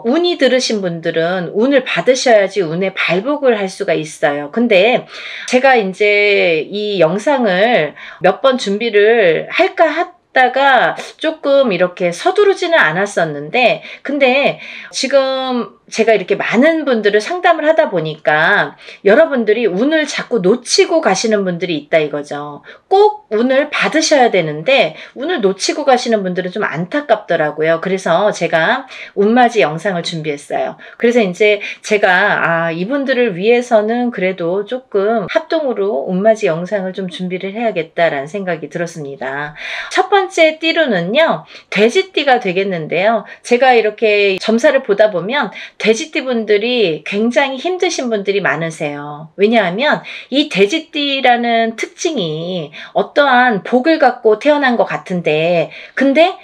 운이 들으신 분들은 운을 받으셔야지 운에 발복을 할 수가 있어요. 근데 제가 이제 이 영상을 몇 번 준비를 할까 하다가 조금 이렇게 서두르지는 않았었는데, 근데 지금 제가 이렇게 많은 분들을 상담을 하다 보니까 여러분들이 운을 자꾸 놓치고 가시는 분들이 있다 이거죠. 꼭 운을 받으셔야 되는데 운을 놓치고 가시는 분들은 좀 안타깝더라고요. 그래서 제가 운맞이 영상을 준비했어요. 그래서 이제 제가 이분들을 위해서는 그래도 조금 합동으로 운맞이 영상을 좀 준비를 해야겠다라는 생각이 들었습니다. 첫 번째 띠로는요, 돼지띠가 되겠는데요. 제가 이렇게 점사를 보다 보면 돼지띠 분들이 굉장히 힘드신 분들이 많으세요. 왜냐하면 이 돼지띠라는 특징이 어떠한 복을 갖고 태어난 것 같은데, 근데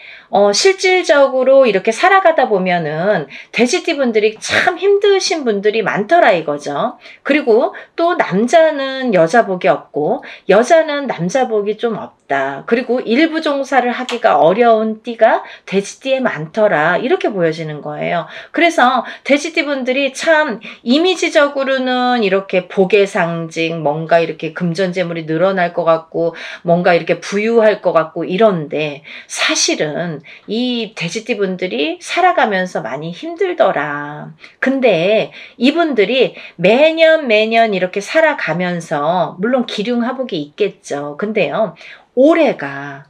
실질적으로 이렇게 살아가다 보면은 돼지띠 분들이 참 힘드신 분들이 많더라 이거죠. 그리고 또 남자는 여자 복이 없고 여자는 남자 복이 좀 없다. 그리고 일부 종사를 하기가 어려운 띠가 돼지띠에 많더라. 이렇게 보여지는 거예요. 그래서 돼지띠 분들이 참 이미지적으로는 이렇게 복의 상징, 뭔가 이렇게 금전재물이 늘어날 것 같고 뭔가 이렇게 부유할 것 같고 이런데, 사실은 이 돼지띠 분들이 살아가면서 많이 힘들더라. 근데 이분들이 매년 이렇게 살아가면서 물론 기륭하복이 있겠죠. 근데요, 올해가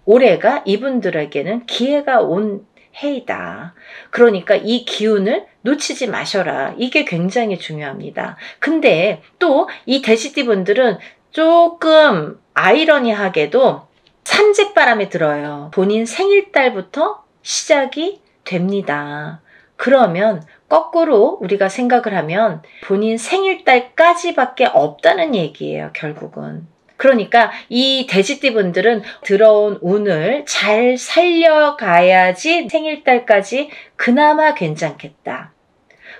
이분들에게는 기회가 온 해이다. 그러니까 이 기운을 놓치지 마셔라. 이게 굉장히 중요합니다. 근데 또 이 돼지띠 분들은 조금 아이러니하게도 삼재바람에 들어요. 본인 생일달부터 시작이 됩니다. 그러면 거꾸로 우리가 생각을 하면 본인 생일달까지밖에 없다는 얘기예요, 결국은. 그러니까 이 돼지띠 분들은 들어온 운을 잘 살려가야지 생일달까지 그나마 괜찮겠다.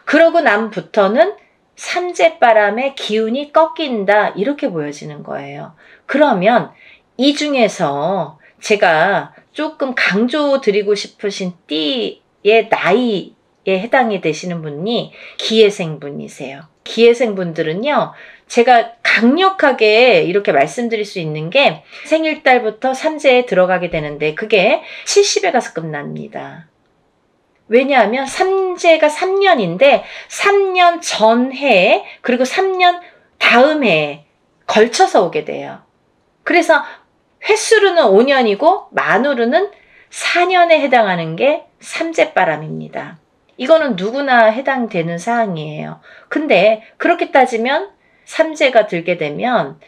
그러고 남부터는 삼재바람의 기운이 꺾인다, 이렇게 보여지는 거예요. 그러면 이 중에서 제가 조금 강조드리고 싶으신 띠의 나이에 해당이 되시는 분이 기해생분이세요. 기해생분들은요, 제가 강력하게 이렇게 말씀드릴 수 있는 게 생일달부터 삼재에 들어가게 되는데 그게 70에 가서 끝납니다. 왜냐하면 삼재가 3년인데 3년 전 해에 그리고 3년 다음 해에 걸쳐서 오게 돼요. 그래서 횟수로는 5년이고 만으로는 4년에 해당하는 게 삼재바람입니다. 이거는 누구나 해당되는 사항이에요. 근데 그렇게 따지면 삼재가 들게 되면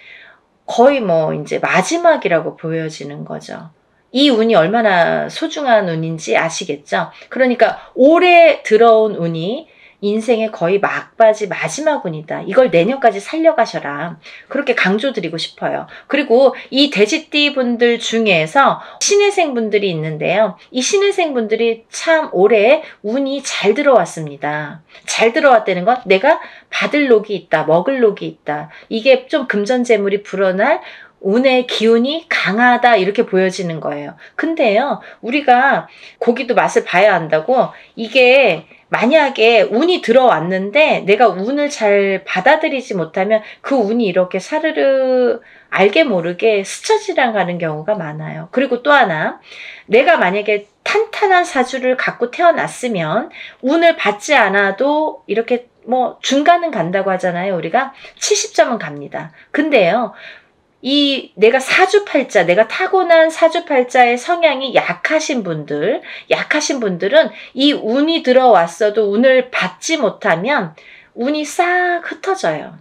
거의 뭐 이제 마지막이라고 보여지는 거죠. 이 운이 얼마나 소중한 운인지 아시겠죠? 그러니까 올해 들어온 운이 인생의 거의 막바지 마지막 운이다. 이걸 내년까지 살려가셔라. 그렇게 강조드리고 싶어요. 그리고 이 돼지띠 분들 중에서 신해생 분들이 있는데요. 이 신해생 분들이 참 올해 운이 잘 들어왔습니다. 잘 들어왔다는 건 내가 받을 녹이 있다, 먹을 녹이 있다. 이게 좀 금전재물이 불어날 운의 기운이 강하다 이렇게 보여지는 거예요. 근데요, 우리가 고기도 맛을 봐야 한다고 이게 만약에 운이 들어왔는데 내가 운을 잘 받아들이지 못하면 그 운이 이렇게 사르르 알게 모르게 스쳐 지나가는 경우가 많아요. 그리고 또 하나, 내가 만약에 탄탄한 사주를 갖고 태어났으면 운을 받지 않아도 이렇게 뭐 중간은 간다고 하잖아요. 우리가 70점은 갑니다. 근데요, 내가 사주팔자, 내가 타고난 사주팔자의 성향이 약하신 분들은 이 운이 들어왔어도 운을 받지 못하면 운이 싹 흩어져요.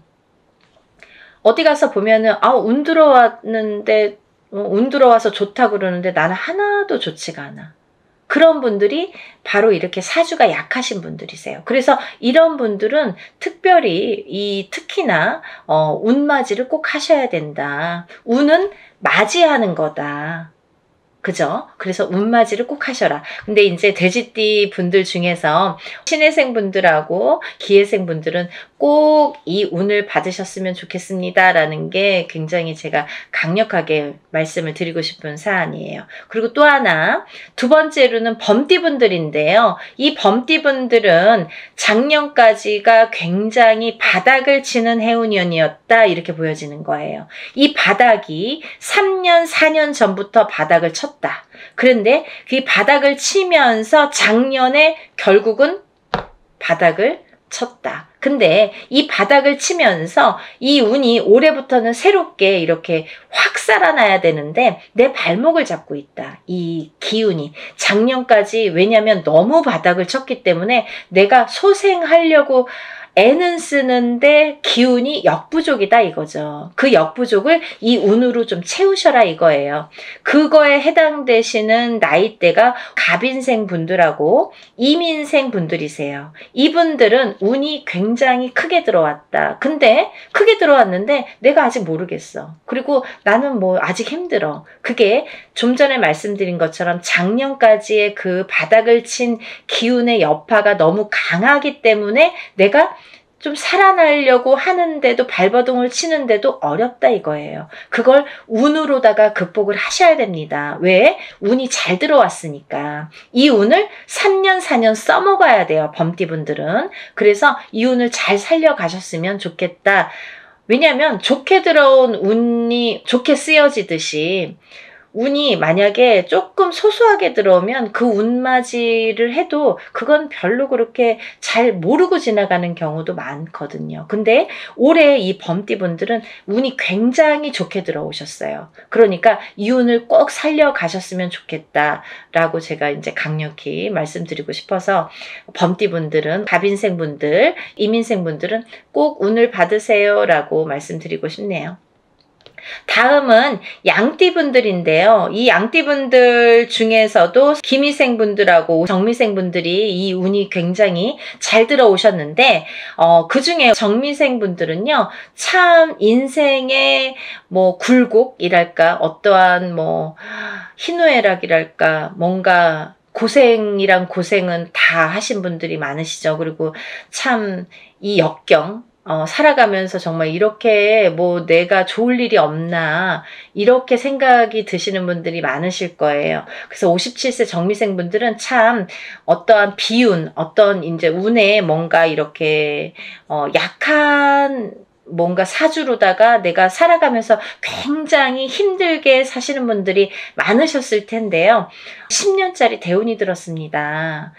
어디 가서 보면은, 운 들어왔는데, 운 들어와서 좋다고 그러는데 나는 하나도 좋지가 않아. 그런 분들이 바로 이렇게 사주가 약하신 분들이세요. 그래서 이런 분들은 특별히 특히나 운맞이를 꼭 하셔야 된다. 운은 맞이하는 거다. 그죠? 그래서 운맞이를 꼭 하셔라. 근데 이제 돼지띠 분들 중에서 신해생 분들하고 기해생 분들은 꼭 이 운을 받으셨으면 좋겠습니다. 라는 게 굉장히 제가 강력하게 말씀을 드리고 싶은 사안이에요. 그리고 또 하나, 두 번째로는 범띠 분들인데요. 이 범띠 분들은 작년까지가 굉장히 바닥을 치는 해운년이었다. 이렇게 보여지는 거예요. 이 바닥이 3년, 4년 전부터 바닥을 쳤다. 그런데 그 바닥을 치면서 작년에 결국은 바닥을 쳤다. 근데 이 바닥을 치면서 이 운이 올해부터는 새롭게 이렇게 확 살아나야 되는데 내 발목을 잡고 있다. 이 기운이. 작년까지 왜냐면 너무 바닥을 쳤기 때문에 내가 소생하려고 애는 쓰는데 기운이 역부족이다 이거죠. 그 역부족을 이 운으로 좀 채우셔라 이거예요. 그거에 해당되시는 나이대가 갑인생 분들하고 이민생 분들이세요. 이분들은 운이 굉장히 크게 들어왔다. 근데 크게 들어왔는데 내가 아직 모르겠어. 그리고 나는 뭐 아직 힘들어. 그게 좀 전에 말씀드린 것처럼 작년까지의 그 바닥을 친 기운의 여파가 너무 강하기 때문에 내가 좀 살아나려고 하는데도 발버둥을 치는데도 어렵다 이거예요. 그걸 운으로다가 극복을 하셔야 됩니다. 왜? 운이 잘 들어왔으니까. 이 운을 3년 4년 써먹어야 돼요. 범띠분들은. 그래서 이 운을 잘 살려가셨으면 좋겠다. 왜냐하면 좋게 들어온 운이 좋게 쓰여지듯이 운이 만약에 조금 소소하게 들어오면 그 운맞이를 해도 그건 별로 그렇게 잘 모르고 지나가는 경우도 많거든요. 근데 올해 이 범띠분들은 운이 굉장히 좋게 들어오셨어요. 그러니까 이 운을 꼭 살려가셨으면 좋겠다라고 제가 이제 강력히 말씀드리고 싶어서 범띠분들은, 갑인생분들, 이민생분들은 꼭 운을 받으세요라고 말씀드리고 싶네요. 다음은 양띠분들인데요. 이 양띠분들 중에서도 기미생분들하고 정미생분들이 이 운이 굉장히 잘 들어오셨는데 그 중에 정미생분들은요. 참 인생의 뭐 굴곡이랄까 어떠한 뭐 희노애락이랄까 뭔가 고생이란 고생은 다 하신 분들이 많으시죠. 그리고 참 이 역경 살아가면서 정말 이렇게 뭐 내가 좋을 일이 없나 이렇게 생각이 드시는 분들이 많으실 거예요. 그래서 57세 정미생 분들은 참 어떠한 비운, 어떤 이제 운에 뭔가 이렇게 약한 뭔가 사주로다가 내가 살아가면서 굉장히 힘들게 사시는 분들이 많으셨을 텐데요. 10년짜리 대운이 들었습니다.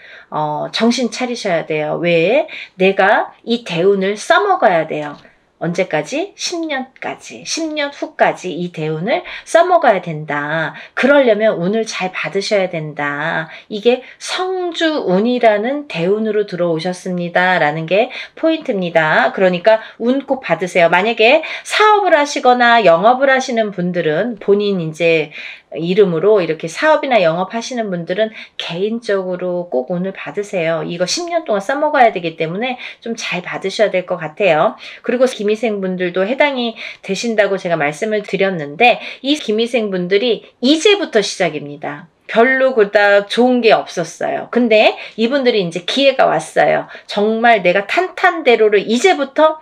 정신 차리셔야 돼요. 왜? 내가 이 대운을 써먹어야 돼요. 언제까지? 10년까지. 10년 후까지 이 대운을 써먹어야 된다. 그러려면 운을 잘 받으셔야 된다. 이게 성주운이라는 대운으로 들어오셨습니다. 라는 게 포인트입니다. 그러니까 운 꼭 받으세요. 만약에 사업을 하시거나 영업을 하시는 분들은 본인 이제 이름으로 이렇게 사업이나 영업하시는 분들은 개인적으로 꼭 운을 받으세요. 이거 10년 동안 써먹어야 되기 때문에 좀 잘 받으셔야 될 것 같아요. 그리고 기미생분들도 해당이 되신다고 제가 말씀을 드렸는데 이 기미생분들이 이제부터 시작입니다. 별로 그닥 좋은 게 없었어요. 근데 이분들이 이제 기회가 왔어요. 정말 내가 탄탄대로를 이제부터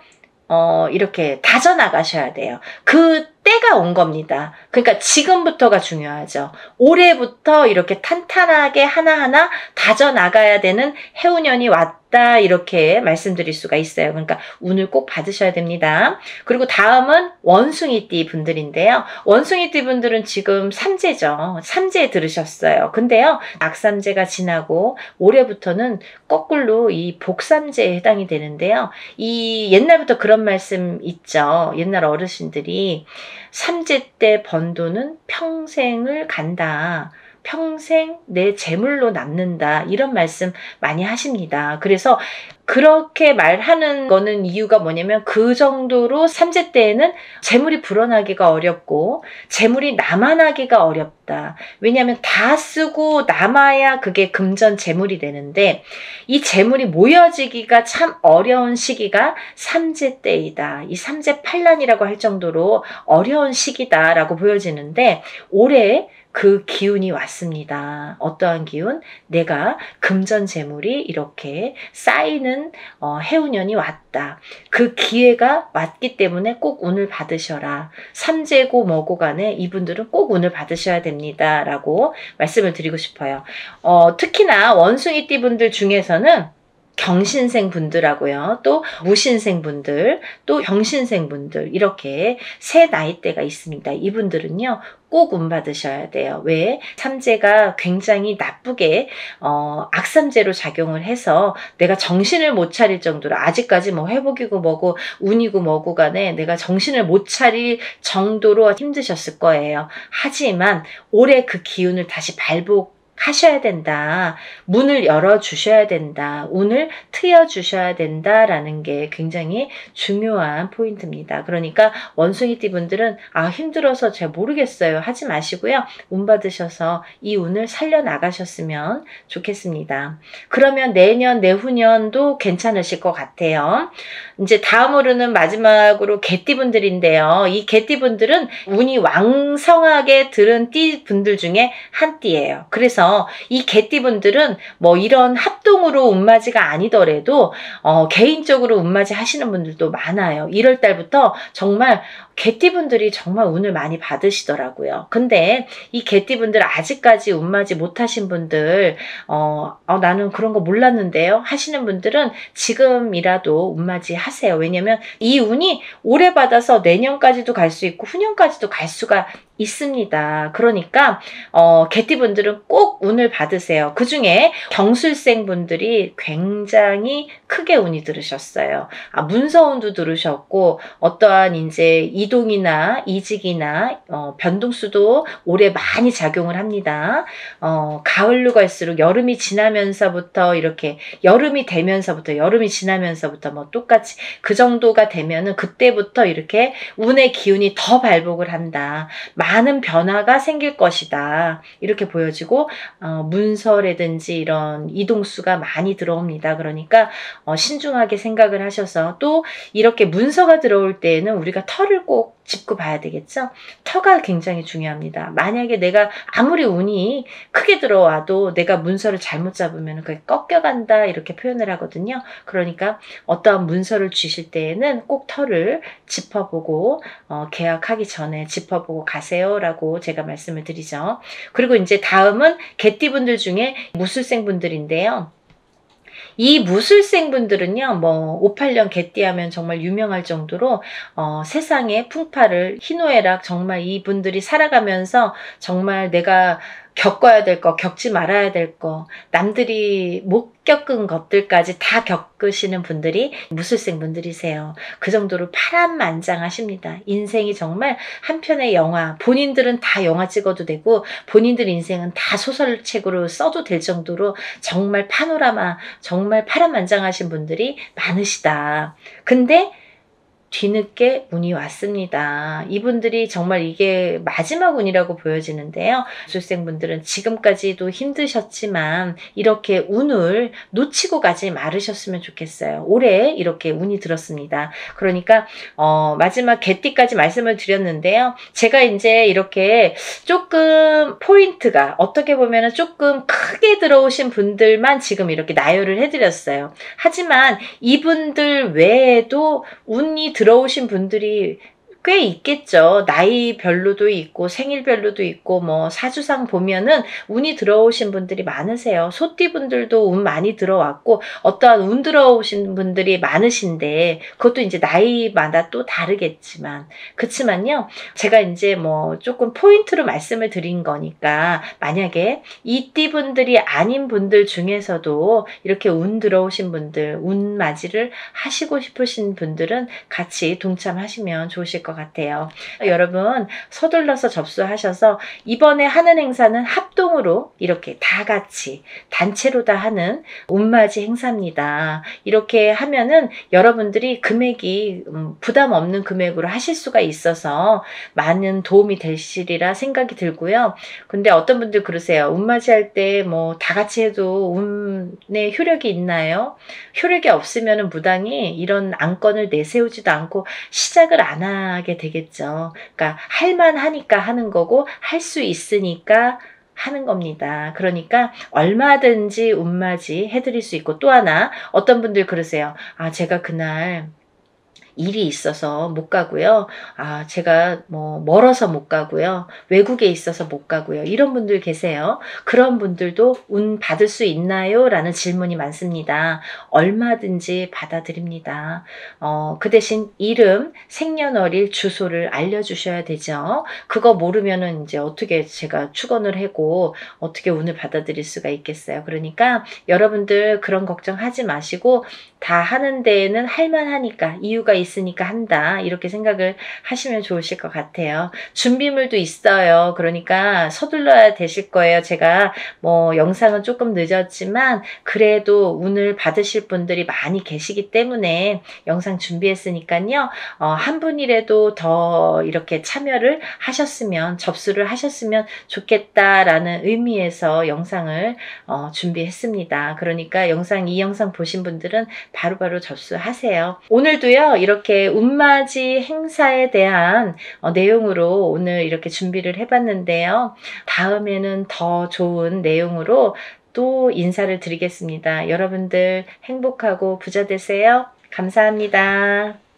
이렇게 다져나가셔야 돼요. 그 때가 온 겁니다. 그러니까 지금부터가 중요하죠. 올해부터 이렇게 탄탄하게 하나하나 다져나가야 되는 해운년이 왔다, 이렇게 말씀드릴 수가 있어요. 그러니까 운을 꼭 받으셔야 됩니다. 그리고 다음은 원숭이띠 분들인데요. 원숭이띠 분들은 지금 삼재죠. 삼재에 들으셨어요. 근데요, 악삼재가 지나고 올해부터는 거꾸로 이 복삼재에 해당이 되는데요. 이 옛날부터 그런 말씀 있죠. 옛날 어르신들이 삼재 때 번 돈은 평생을 간다. 평생 내 재물로 남는다. 이런 말씀 많이 하십니다. 그래서 그렇게 말하는 거는 이유가 뭐냐면 그 정도로 삼재 때에는 재물이 불어나기가 어렵고 재물이 남아나기가 어렵다. 왜냐하면 다 쓰고 남아야 그게 금전 재물이 되는데 이 재물이 모여지기가 참 어려운 시기가 삼재 때이다. 이 삼재 팔란이라고 할 정도로 어려운 시기다라고 보여지는데 올해 그 기운이 왔습니다. 어떠한 기운? 내가 금전 재물이 이렇게 쌓이는 해운년이 왔다. 그 기회가 왔기 때문에 꼭 운을 받으셔라. 삼재고 뭐고 간에 이분들은 꼭 운을 받으셔야 됩니다. 라고 말씀을 드리고 싶어요. 특히나 원숭이띠 분들 중에서는 경신생 분들하고요. 또 무신생 분들, 또 병신생 분들, 이렇게 세 나이대가 있습니다. 이분들은요, 꼭 운 받으셔야 돼요. 왜? 삼재가 굉장히 나쁘게 악삼재로 작용을 해서 내가 정신을 못 차릴 정도로, 아직까지 뭐 회복이고 뭐고 운이고 뭐고 간에 내가 정신을 못 차릴 정도로 힘드셨을 거예요. 하지만 올해 그 기운을 다시 하셔야 된다. 문을 열어주셔야 된다. 운을 트여주셔야 된다라는 게 굉장히 중요한 포인트입니다. 그러니까 원숭이띠 분들은 힘들어서 잘 모르겠어요. 하지 마시고요. 운 받으셔서 이 운을 살려나가셨으면 좋겠습니다. 그러면 내년, 내후년도 괜찮으실 것 같아요. 이제 다음으로는 마지막으로 개띠 분들인데요. 이 개띠 분들은 운이 왕성하게 들은 띠 분들 중에 한 띠예요. 그래서 이 개띠분들은 뭐 이런 합동으로 운맞이가 아니더라도 개인적으로 운맞이 하시는 분들도 많아요. 1월 달부터 정말 개띠분들이 정말 운을 많이 받으시더라고요. 근데 이 개띠분들 아직까지 운맞이 못하신 분들 나는 그런 거 몰랐는데요 하시는 분들은 지금이라도 운맞이 하세요. 왜냐면 이 운이 올해 받아서 내년까지도 갈 수 있고 후년까지도 갈 수가 있습니다. 그러니까 개띠분들은 꼭 운을 받으세요. 그 중에 경술생 분들이 굉장히 크게 운이 들으셨어요. 문서운도 들으셨고 어떠한 이제 이동이나 이직이나 변동수도 올해 많이 작용을 합니다. 가을로 갈수록 여름이 지나면서부터 이렇게 여름이 지나면서부터 뭐 똑같이 그 정도가 되면은 그때부터 이렇게 운의 기운이 더 발복을 한다. 많은 변화가 생길 것이다. 이렇게 보여지고 문서라든지 이런 이동수가 많이 들어옵니다. 그러니까 신중하게 생각을 하셔서 또 이렇게 문서가 들어올 때에는 우리가 터를 꼭 짚고 봐야 되겠죠. 터가 굉장히 중요합니다. 만약에 내가 아무리 운이 크게 들어와도 내가 문서를 잘못 잡으면 그게 꺾여간다 이렇게 표현을 하거든요. 그러니까 어떠한 문서를 주실 때에는 꼭 터를 짚어보고 계약하기 전에 짚어보고 가세요 라고 제가 말씀을 드리죠. 그리고 이제 다음은 개띠분들 중에 무술생 분들인데요. 이 무술생 분들은요, 뭐 58년 개띠하면 정말 유명할 정도로 세상의 풍파를 희노애락 정말 이분들이 살아가면서 정말 내가 겪어야 될 거, 겪지 말아야 될 거, 남들이 못 겪은 것들까지 다 겪으시는 분들이 무술생 분들이세요. 그 정도로 파란만장하십니다. 인생이 정말 한 편의 영화, 본인들은 다 영화 찍어도 되고 본인들 인생은 다 소설책으로 써도 될 정도로 정말 파노라마, 정말 파란만장하신 분들이 많으시다. 근데 뒤늦게 운이 왔습니다. 이분들이 정말 이게 마지막 운이라고 보여지는데요. 무술생분들은 지금까지도 힘드셨지만 이렇게 운을 놓치고 가지 말으셨으면 좋겠어요. 올해 이렇게 운이 들었습니다. 그러니까 마지막 개띠까지 말씀을 드렸는데요. 제가 이제 이렇게 조금 포인트가 어떻게 보면 조금 크게 들어오신 분들만 지금 이렇게 나열을 해드렸어요. 하지만 이분들 외에도 운이 들어오신 분들이 꽤 있겠죠. 나이별로도 있고 생일별로도 있고 뭐 사주상 보면은 운이 들어오신 분들이 많으세요. 소띠분들도 운 많이 들어왔고 어떠한 운 들어오신 분들이 많으신데 그것도 이제 나이마다 또 다르겠지만 그치만요. 제가 이제 뭐 조금 포인트로 말씀을 드린 거니까 만약에 이 띠분들이 아닌 분들 중에서도 이렇게 운 들어오신 분들, 운 맞이를 하시고 싶으신 분들은 같이 동참하시면 좋으실 것 같아요. 여러분 서둘러서 접수하셔서 이번에 하는 행사는 합동으로 이렇게 다 같이 단체로 다 하는 운맞이 행사입니다. 이렇게 하면은 여러분들이 금액이 부담 없는 금액으로 하실 수가 있어서 많은 도움이 되시리라 생각이 들고요. 근데 어떤 분들 그러세요. 운맞이 할 때 뭐 다 같이 해도 운에 효력이 있나요? 효력이 없으면 무당이 이런 안건을 내세우지도 않고 시작을 안 하게 되겠죠. 그러니까 할만하니까 하는 거고 할 수 있으니까 하는 겁니다. 그러니까 얼마든지 운맞이 해드릴 수 있고 또 하나 어떤 분들 그러세요. 아 제가 그날 일이 있어서 못 가고요. 아, 제가 뭐 멀어서 못 가고요. 외국에 있어서 못 가고요. 이런 분들 계세요. 그런 분들도 운 받을 수 있나요? 라는 질문이 많습니다. 얼마든지 받아드립니다. 그 대신 이름, 생년월일, 주소를 알려주셔야 되죠. 그거 모르면은 이제 어떻게 제가 축원을 하고 어떻게 운을 받아들일 수가 있겠어요. 그러니까 여러분들 그런 걱정하지 마시고 다 하는 데에는 할만하니까 이유가 있으니까 한다 이렇게 생각을 하시면 좋으실 것 같아요. 준비물도 있어요. 그러니까 서둘러야 되실 거예요. 제가 뭐 영상은 조금 늦었지만 그래도 운을 받으실 분들이 많이 계시기 때문에 영상 준비했으니까요. 한 분이라도 더 이렇게 참여를 하셨으면 접수를 하셨으면 좋겠다라는 의미에서 영상을 준비했습니다. 그러니까 이 영상 보신 분들은 바로바로 접수하세요. 오늘도요 이렇게 운맞이 행사에 대한 내용으로 오늘 이렇게 준비를 해봤는데요. 다음에는 더 좋은 내용으로 또 인사를 드리겠습니다. 여러분들 행복하고 부자 되세요. 감사합니다.